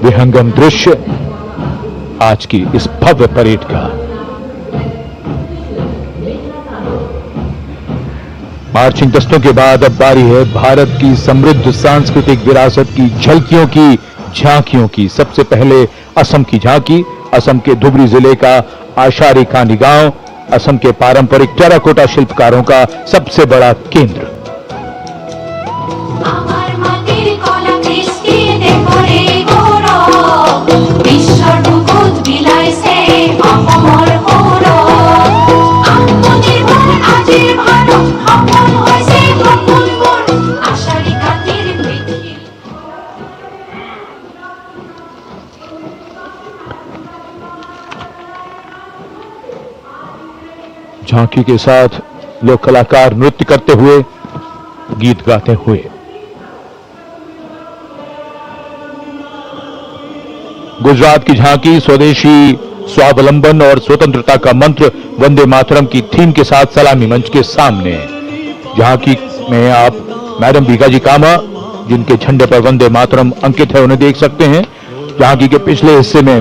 विहंगम दृश्य आज की इस भव्य परेड का। मार्चिंग दस्तों के बाद अब बारी है भारत की समृद्ध सांस्कृतिक विरासत की झलकियों की, झांकियों की। सबसे पहले असम की झांकी, असम के धुबरी जिले का आशारी कानी गांव, असम के पारंपरिक टेराकोटा शिल्पकारों का सबसे बड़ा केंद्र। झांकी के साथ लोक कलाकार नृत्य करते हुए, गीत गाते हुए। गुजरात की झांकी स्वदेशी, स्वावलंबन और स्वतंत्रता का मंत्र वंदे मातरम की थीम के साथ सलामी मंच के सामने। झांकी में आप मैडम भीकाजी कामा, जिनके झंडे पर वंदे मातरम अंकित है, उन्हें देख सकते हैं। झांकी के पिछले हिस्से में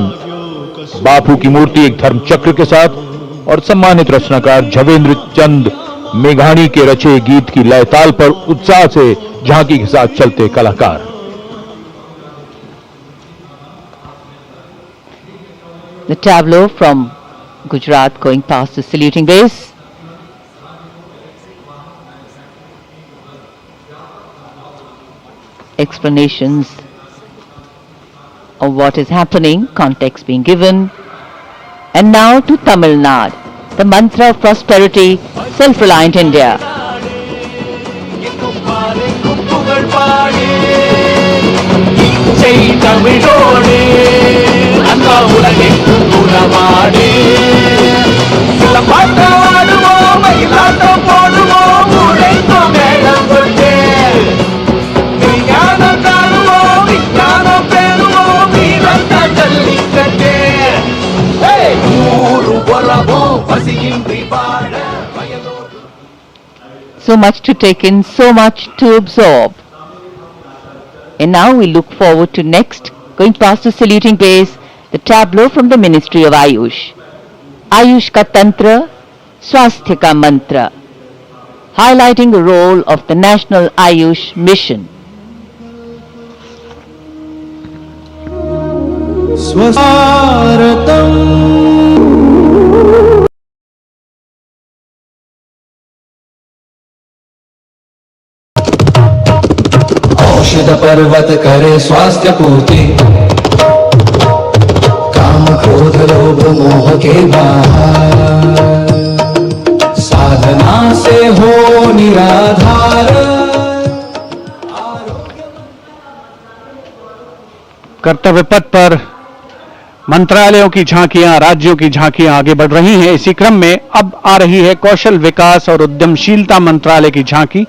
बापू की मूर्ति एक धर्म चक्र के साथ और सम्मानित रचनाकार झवेंद्र चंद मेघानी के रचे गीत की लय ताल पर उत्साह से झांकी के साथ चलते कलाकार। The tableau from Gujarat going past the saluting base. Explanations of what is happening, context being given. And now to Tamil Nadu, the mantra of prosperity, self-reliant India. So much to take in, so much to absorb. And now we look forward to next, going past the saluting base, the tableau from the Ministry of Ayush. Ayush ka Tantra, Swasthya ka Mantra, highlighting the role of the National Ayush Mission. औषध पर्वत करे स्वास्थ्य पूर्ति, काम क्रोध लोभ मोह के बाहर, साधना से हो निराधार। कर्तव्य पथ पर मंत्रालयों की झांकियां, राज्यों की झांकियां आगे बढ़ रही हैं। इसी क्रम में अब आ रही है कौशल विकास और उद्यमशीलता मंत्रालय की झांकी।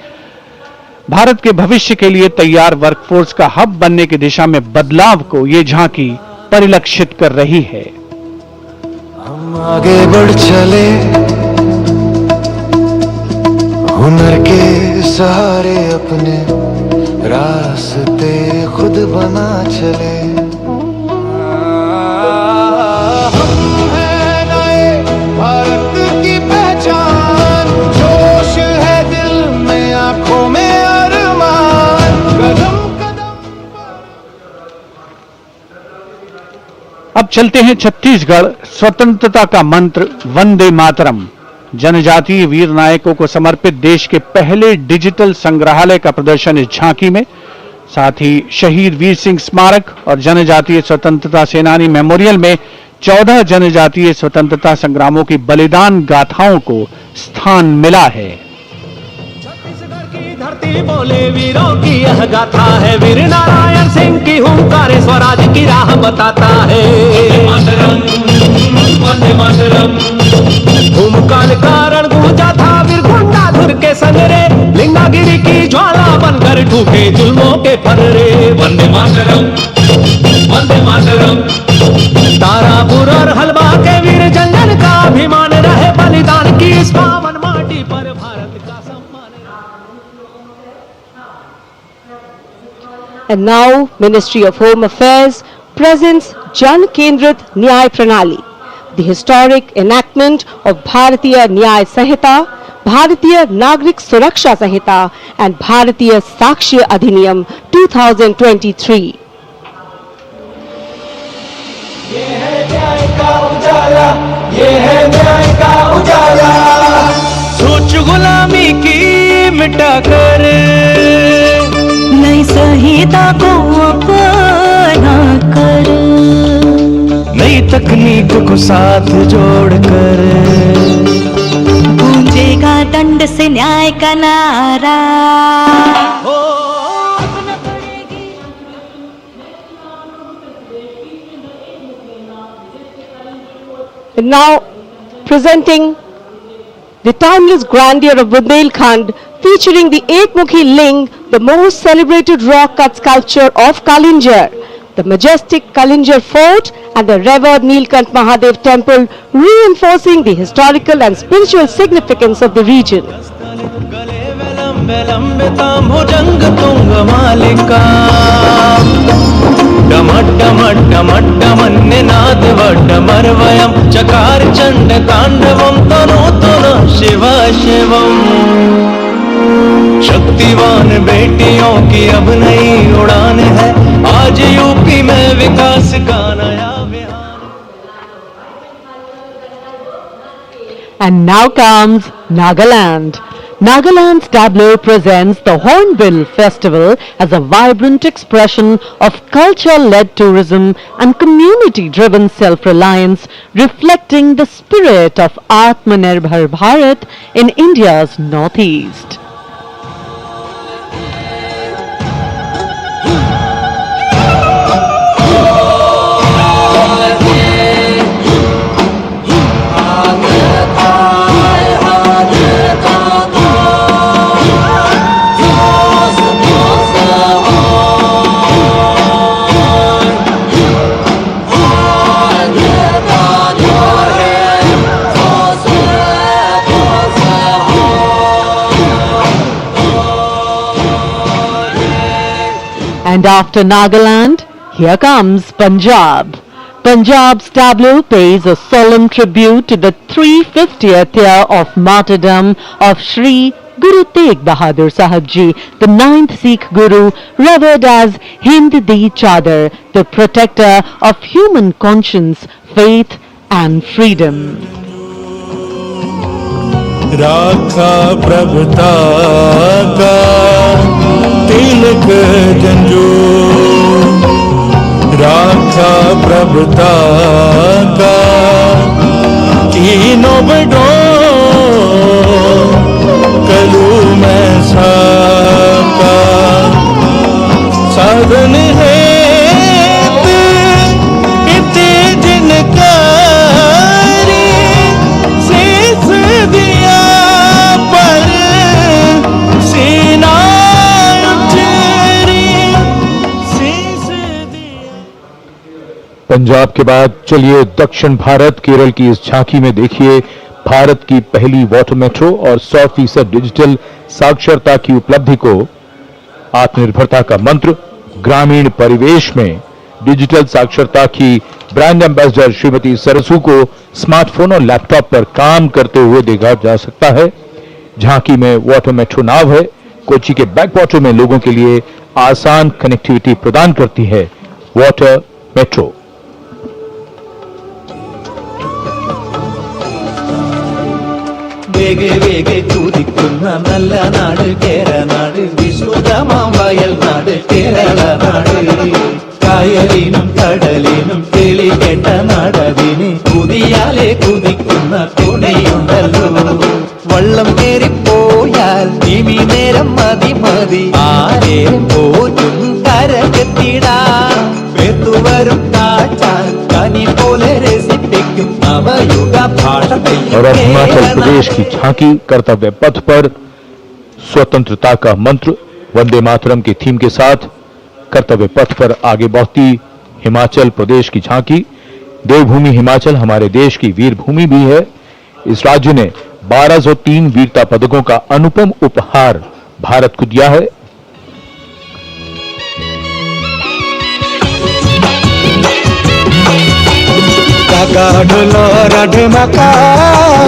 भारत के भविष्य के लिए तैयार वर्कफोर्स का हब बनने की दिशा में बदलाव को ये झांकी परिलक्षित कर रही है। हम आगे बढ़ चले, हुनर के सहारे अपने रास्ते खुद बना चले। हम हैं नए भारत की पहचान, जोश है दिल में, आंखों में अब चलते हैं छत्तीसगढ़। स्वतंत्रता का मंत्र वंदे मातरम, जनजातीय वीर नायकों को समर्पित देश के पहले डिजिटल संग्रहालय का प्रदर्शन इस झांकी में। साथ ही शहीद वीर सिंह स्मारक और जनजातीय स्वतंत्रता सेनानी मेमोरियल में 14 जनजातीय स्वतंत्रता संग्रामों की बलिदान गाथाओं को स्थान मिला है। धरती बोले वीरों की यह गाथा है, वीर नारायण सिंह की हुंकार स्वराज की राह बताता है। वंदे मातरम, भूमकाल कारण गूंजा था वीर गुंडाधुर के संगरे, लिंगागिरी की ज्वाला बनकर ठूके जुल्मों के फर्रे। वंदे मातरम, वंदे मातरम, तारापुर और हलवा के वीर जंगल का अभिमान रहे, बलिदान की इस पावन माटी पर भारत का सम्मान। And now, Ministry of Home Affairs presents Jan Kendrit Nyay Pranali, the historic enactment of Bharatiya Nyay Sanhita, Bharatiya Nagrik Suraksha Sanhita and Bharatiya Sakshi Adhiniyam 2023. ये है न्याय का उजाला, ये है न्याय का उजाला। सोच गुलामी की मिटा कर नई संहिता को अपना कर, नई तकनीक को साथ जोड़कर गूंजेगा दंड से न्याय का नारा। And now presenting the timeless grandeur of Bundelkhand, featuring the Ekmukhi Ling, the most celebrated rock cut sculpture of Kalinjar, the majestic Kalinjar Fort and the revered Nilkant Mahadev Temple, reinforcing the historical and spiritual significance of the region. चकार चंड तांडवम तनो तनो शिव शिवम। शक्तिवान बेटियों की अब नई उड़ान है, आज यूपी में विकास का नया विहार। And now comes Nagaland. Nagaland's tableau presents the Hornbill Festival as a vibrant expression of culture-led tourism and community-driven self-reliance, reflecting the spirit of Atmanirbhar Bharat in India's northeast. And after Nagaland, here comes Punjab. Punjab's tableau pays a solemn tribute to the 350th year of martyrdom of Shri Guru Tegh Bahadur Sahib Ji, the 9th Sikh Guru, revered as Hind Di Chadar, the protector of human conscience, faith and freedom. राखा प्रभुता का तिलक जंजो, राखा प्रभुता का तीनों बड़ो कलू में साका साधन है इते जिनका पंजाब के बाद चलिए दक्षिण भारत केरल की इस झांकी में देखिए भारत की पहली वाटर मेट्रो और 100% डिजिटल साक्षरता की उपलब्धि को। आत्मनिर्भरता का मंत्र ग्रामीण परिवेश में डिजिटल साक्षरता की ब्रांड एम्बेसडर श्रीमती सरसू को स्मार्टफोन और लैपटॉप पर काम करते हुए देखा जा सकता है। झांकी में वाटर मेट्रो नाव है, कोची के बैकवाटर में लोगों के लिए आसान कनेक्टिविटी प्रदान करती है वाटर मेट्रो। വേഗേ വേഗേ കുതിക്കുന്ന നല്ല നാട് കേരനാട്, വിശ്രുതമാം വയൽ നാട് കേരള നാട്, കായലിനും കടലിനും കിളി കേട്ട നാടതിന് കുതിയാലെ കുതിക്കുന്ന തുണയുണ്ടല്ലോ, വള്ളം കേറിപ്പോയാൽ നിമി നേരം മതി മതി ആരെ പോറ്റും കരകെത്തിടാം, വെത്തുവരും കാച്ചാൽ കനി പോലെ രസിപ്പിക്കും നവയുഗ ഭാഷ। और अब हिमाचल प्रदेश की झांकी कर्तव्य पथ पर स्वतंत्रता का मंत्र वंदे मातरम के थीम के साथ कर्तव्य पथ पर आगे बढ़ती हिमाचल प्रदेश की झांकी। देवभूमि हिमाचल हमारे देश की वीर भूमि भी है। इस राज्य ने 1203 वीरता पदकों का अनुपम उपहार भारत को दिया है। লাগা ঢোলো রাধে মাকা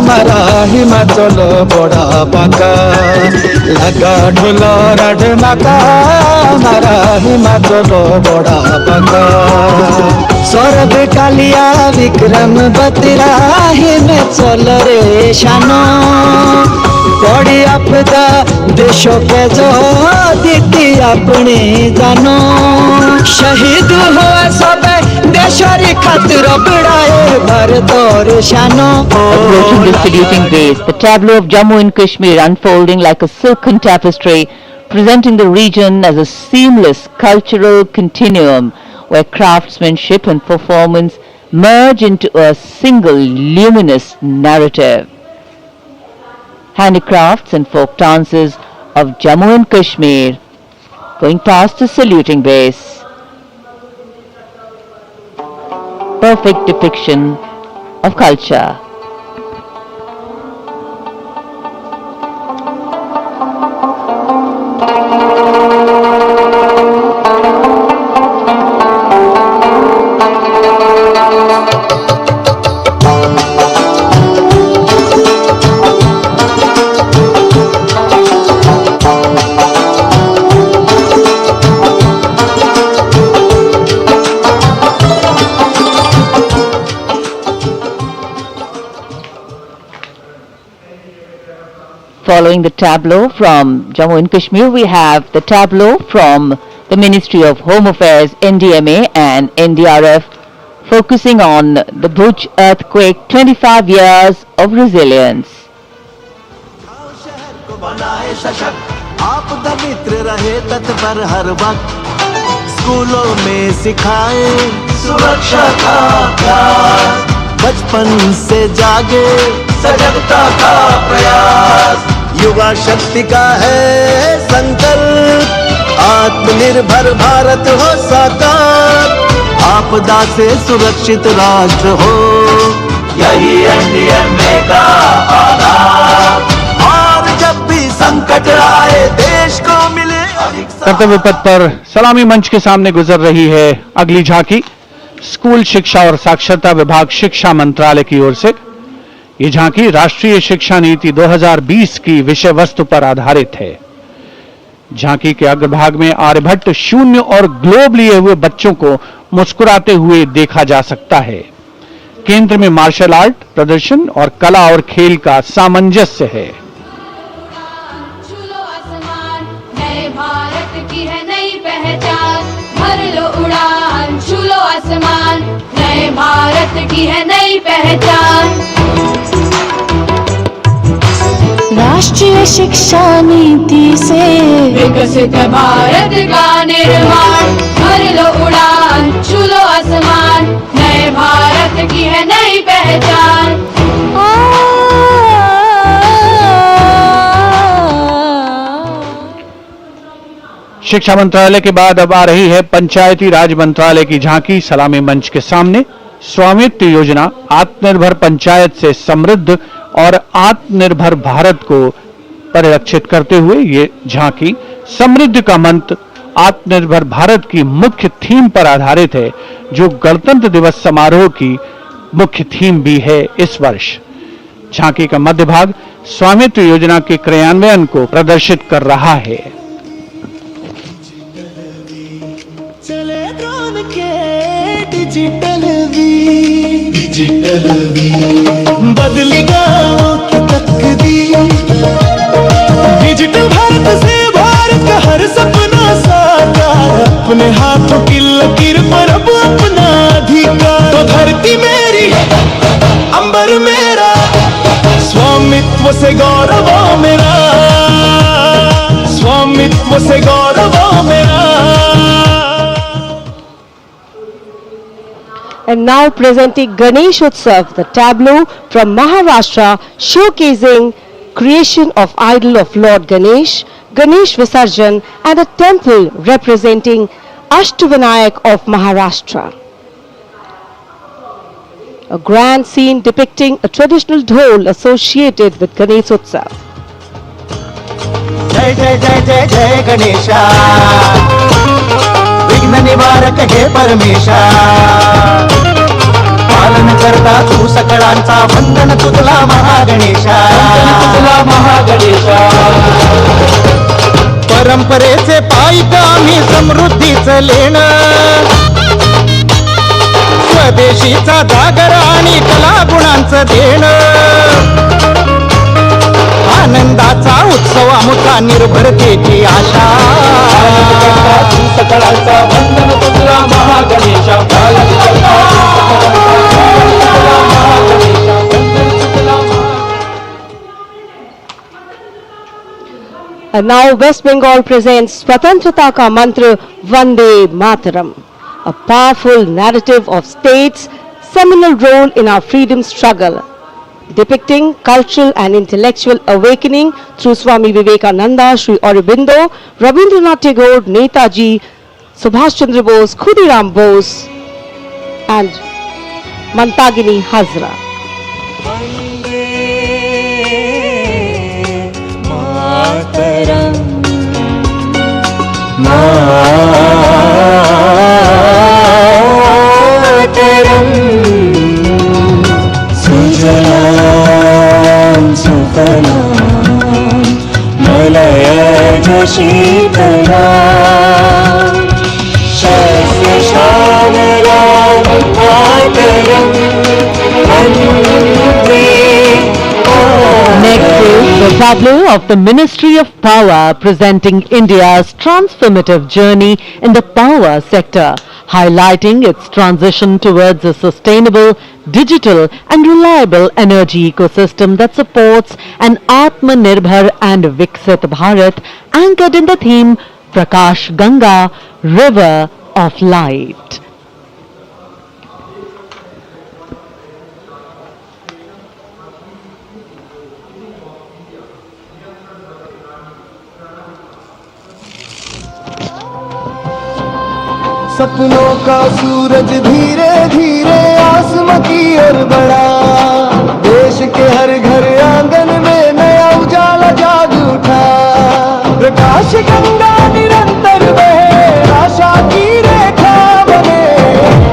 মারা হিমাচল বড়া পাকা লাগা ঢোলো রাধে মাকা মারা হিমাচল বড়া পাকা সরব কালিয়া বিক্রম বতরা হিমাচল রে শানো बड़ी आपदा देशों के जो दीदी अपनी जानो शहीद हुआ सब देशरी खातिर बिड़ाए भारत और शानो Approaching the saluting base, the tableau of Jammu and Kashmir unfolding like a silken tapestry, presenting the region as a seamless cultural continuum where craftsmanship and performance merge into a single luminous narrative. Handicrafts and folk dances of Jammu and Kashmir going past the saluting base. Perfect depiction of culture. Following the tableau from Jammu and Kashmir, we have the tableau from the Ministry of Home Affairs, NDMA and NDRF, focusing on the Bhuj earthquake, 25 years of resilience. शहर को बनाए सशक्त आपदा मित्र रहे तत्पर हर वक्त स्कूलों में सिखाए सुरक्षा का अभ्यास बचपन से जागे सजगता का प्रयास युवा शक्ति का है संकल्प आत्मनिर्भर भारत हो साकार आपदा से सुरक्षित राष्ट्र हो यही एनडीएमए का आधार और जब भी संकट आए देश को मिले कर्तव्य पथ पर सलामी मंच के सामने गुजर रही है अगली झांकी। स्कूल शिक्षा और साक्षरता विभाग शिक्षा मंत्रालय की ओर से ये झांकी राष्ट्रीय शिक्षा नीति 2020 की विषय वस्तु पर आधारित है। झांकी के अग्रभाग में आर्यभट्ट शून्य और ग्लोब लिए हुए बच्चों को मुस्कुराते हुए देखा जा सकता है। केंद्र में मार्शल आर्ट प्रदर्शन और कला और खेल का सामंजस्य है। छूलो आसमान नए भारत की है नई पहचान भर लो उड़ान छूलो आसमान नए भारत की है नई पहचान राष्ट्रीय शिक्षा नीति से विकसित भारत का निर्माण भर लो उड़ान छूलो आसमान नए भारत की है नई पहचान शिक्षा मंत्रालय के बाद अब आ रही है पंचायती राज मंत्रालय की झांकी सलामी मंच के सामने। स्वामित्व योजना आत्मनिर्भर पंचायत से समृद्ध और आत्मनिर्भर भारत को परिलक्षित करते हुए ये झांकी समृद्धि का मंत्र आत्मनिर्भर भारत की मुख्य थीम पर आधारित है, जो गणतंत्र दिवस समारोह की मुख्य थीम भी है इस वर्ष। झांकी का मध्य भाग स्वामित्व योजना के क्रियान्वयन को प्रदर्शित कर रहा है। चले ड्रोन के डिजिटल वी बदली गाँव की तकदीर डिजिटल भारत से भारत का हर सपना साकार अपने हाथों की लकीर पर अब अपना अधिकार तो धरती मेरी अंबर मेरा स्वामित्व से गौरव मेरा स्वामित्व से गौरव मेरा And now presenting Ganesh Utsav, the tableau from Maharashtra showcasing creation of idol of Lord Ganesh, Ganesh Visarjan and a temple representing Ashtavinayak of Maharashtra. A grand scene depicting a traditional dhol associated with Ganesh Utsav. जय जय जय जय जय गणेशा विघ्न निवारक हे परमेशा पालन करता तू सकळांचा वंदन तुला महागणेशा तुला महागणेशा परंपरेचे पायी आम्ही समृद्धीचं लेणं स्वदेशीचा जागर आणि कला गुणांचं देणं आनंदाचा उत्सव अमुका निर्भरतेची आशा सकळांचा वंदन तुला महागणेशा And now West Bengal presents Swatantrata Ka Mantra Vande Mataram, a powerful narrative of state's seminal role in our freedom struggle, depicting cultural and intellectual awakening through Swami Vivekananda, Sri Aurobindo, Rabindranath Tagore, Netaji, Subhash Chandra Bose, Khudiram Bose and Mantagini Hazra. मातरम सुजलां सुफलां मलयज शीतलां शस्य श्यामलां मातरम वन्दे Next is the tableau of the Ministry of Power presenting India's transformative journey in the power sector, highlighting its transition towards a sustainable, digital and reliable energy ecosystem that supports an Atmanirbhar and Viksit Bharat anchored in the theme Prakash Ganga, River of Light. सपनों का सूरज धीरे धीरे आसमां की ओर बढ़ा देश के हर घर आंगन में नया उजाला जाग उठा प्रकाश गंगा निरंतर बहे आशा की रेखा बने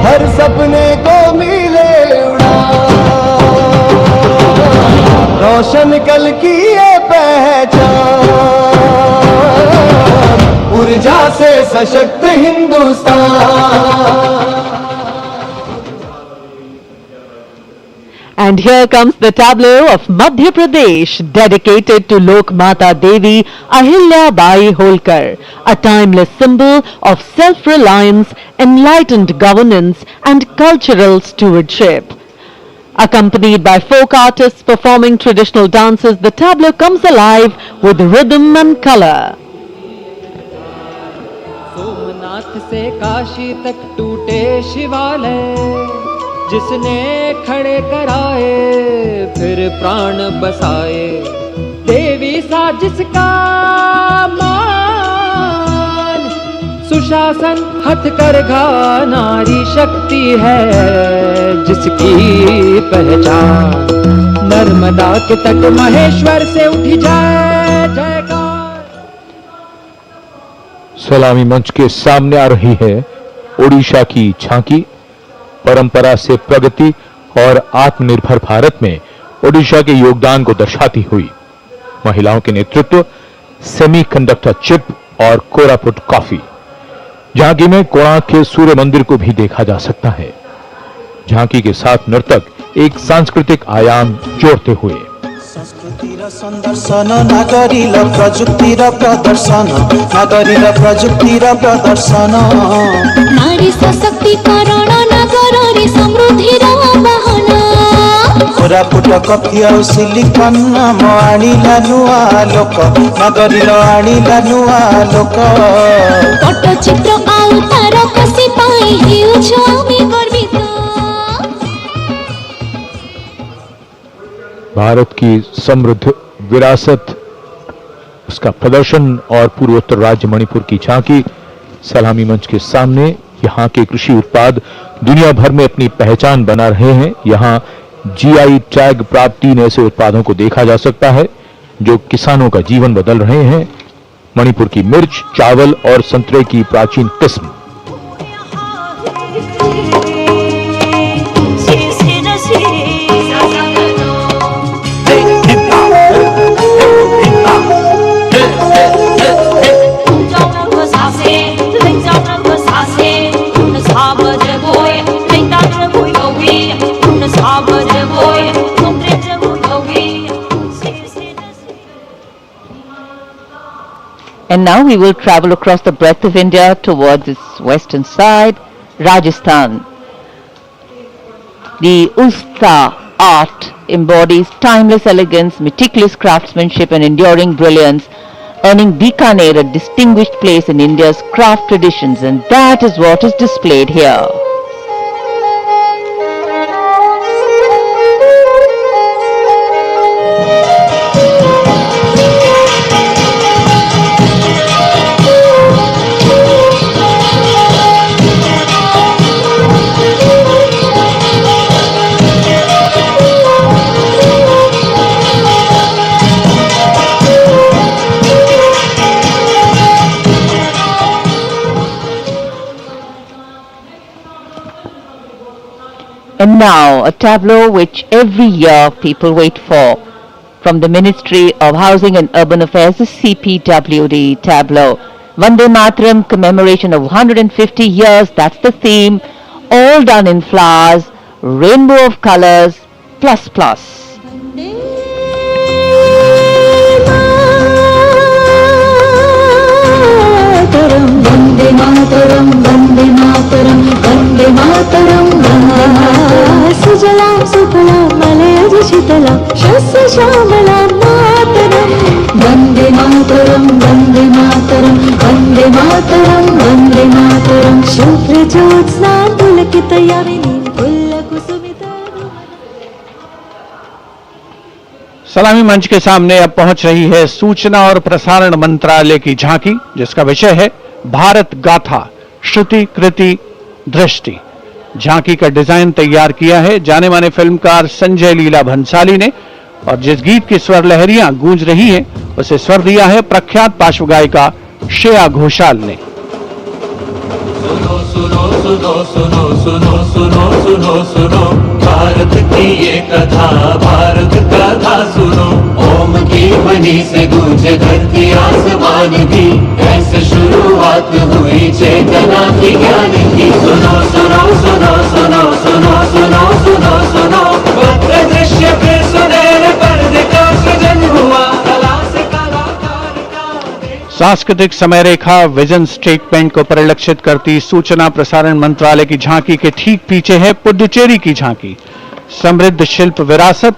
हर सपने को मिले उड़ा रोशन कल की ये पहचान ऊर्जा से सशक्त Hindustan. And here comes the tableau of Madhya Pradesh dedicated to Lok Mata Devi Ahilya Bai Holkar, a timeless symbol of self-reliance, enlightened governance and cultural stewardship. Accompanied by folk artists performing traditional dances, the tableau comes alive with rhythm and color. Somnath से काशी तक टूटे शिवालय जिसने खड़े कराए फिर प्राण बसाए देवी सा जिसका मान सुशासन हथकरघा नारी शक्ति है जिसकी पहचान नर्मदा के तट महेश्वर से उठी जाए जयकार. सलामी मंच के सामने आ रही है ओडिशा की झांकी. परंपरा से प्रगति और आत्मनिर्भर भारत में ओडिशा के योगदान को दर्शाती हुई महिलाओं के नेतृत्व, सेमीकंडक्टर चिप और कोरापुट कॉफी. झांकी में कोणार्क के सूर्य मंदिर को भी देखा जा सकता है. झांकी के साथ नर्तक एक सांस्कृतिक आयाम जोड़ते हुए संस्कृतिर संदर्शन नागरिक प्रजुक्तिर प्रदर्शन नागरिक प्रजुक्तिर प्रदर्शन नारी सशक्तिकरण नगररी समृद्धिर वाहन कोरापुट कॉफी और सिलिकन नाम आनिला नुआ लोक नागरिक आनिला नुआ लोक पट्टचित्र आउ तार कसी पाई हेउछु आमी गर्वित. भारत की समृद्ध विरासत, उसका प्रदर्शन और पूर्वोत्तर राज्य मणिपुर की झांकी. सलामी मंच के सामने यहाँ के कृषि उत्पाद दुनिया भर में अपनी पहचान बना रहे हैं. यहाँ जीआई टैग प्राप्त 3 ऐसे उत्पादों को देखा जा सकता है जो किसानों का जीवन बदल रहे हैं. मणिपुर की मिर्च, चावल और संतरे की प्राचीन किस्म. And now we will travel across the breadth of India towards its western side, Rajasthan. The Usta art embodies timeless elegance, meticulous craftsmanship and enduring brilliance, earning Bikaner a distinguished place in India's craft traditions, and that is what is displayed here. And now, a tableau which every year people wait for. From the Ministry of Housing and Urban Affairs, the CPWD tableau. Vande Mataram commemoration of 150 years, that's the theme. All done in flowers, rainbow of colors, plus plus. Vande Mataram, Vande Mataram, Vande Mataram, Vande Mataram. Sujalam Sufalam Malayaj Shitalam Shasya Shamalam Mataram. Vande Mataram, Vande Mataram, Vande Mataram, Vande Mataram. Shubhra Jyotsna Pulakitayamini Pullakusumita. सलामी मंच के सामने अब पहुंच रही है सूचना और प्रसारण मंत्रालय की झांकी, जिसका विषय है भारत गाथा श्रुति कृति दृष्टि। झांकी का डिजाइन तैयार किया है जाने माने फिल्मकार संजय लीला भंसाली ने, और जिस गीत की स्वर लहरियां गूंज रही हैं उसे स्वर दिया है प्रख्यात पार्श्व गायिका श्रेया घोषाल ने। सुनो सुनो सुनो सुनो सुनो सुनो सुनो सुनो भारत की ये कथा, भारत कथा सुनो। ओम की मणि से गूंजे धरती आसमान की, ऐसे शुरुआत हुई चेतना की ज्ञान की। सुनो सुनो सुनो सुनो सुनो सुनो सुनो सुनो भव्य दृश्य फिर सुनहरे पर्दे का सृजन हुआ। सांस्कृतिक समय रेखा विजन स्टेटमेंट को परिलक्षित करती सूचना प्रसारण मंत्रालय की झांकी के ठीक पीछे है पुडुचेरी की झांकी। समृद्ध शिल्प विरासत,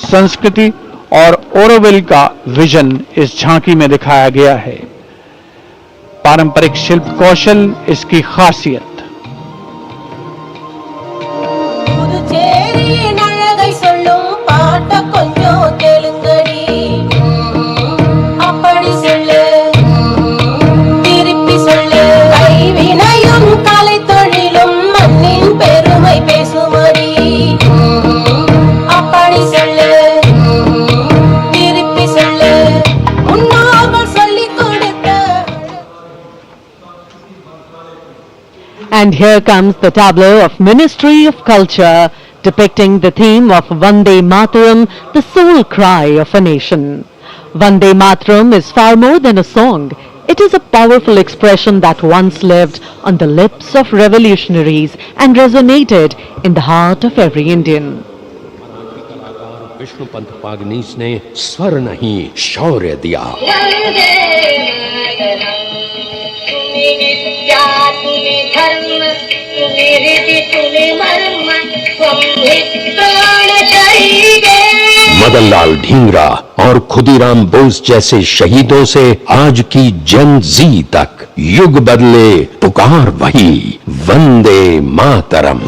संस्कृति और ओरोविल का विजन इस झांकी में दिखाया गया है। पारंपरिक शिल्प कौशल इसकी खासियत। And here comes the tableau of Ministry of Culture depicting the theme of Vande Mataram, the soul cry of a nation. Vande Mataram is far more than a song. It is a powerful expression that once lived on the lips of revolutionaries and resonated in the heart of every Indian. Vishnu Pant Pagnis ने स्वर नहीं शौर्य दिया। मदनलाल ढींगरा और खुदीराम बोस जैसे शहीदों से आज की जन जी तक युग बदले, पुकार वही वंदे मातरम।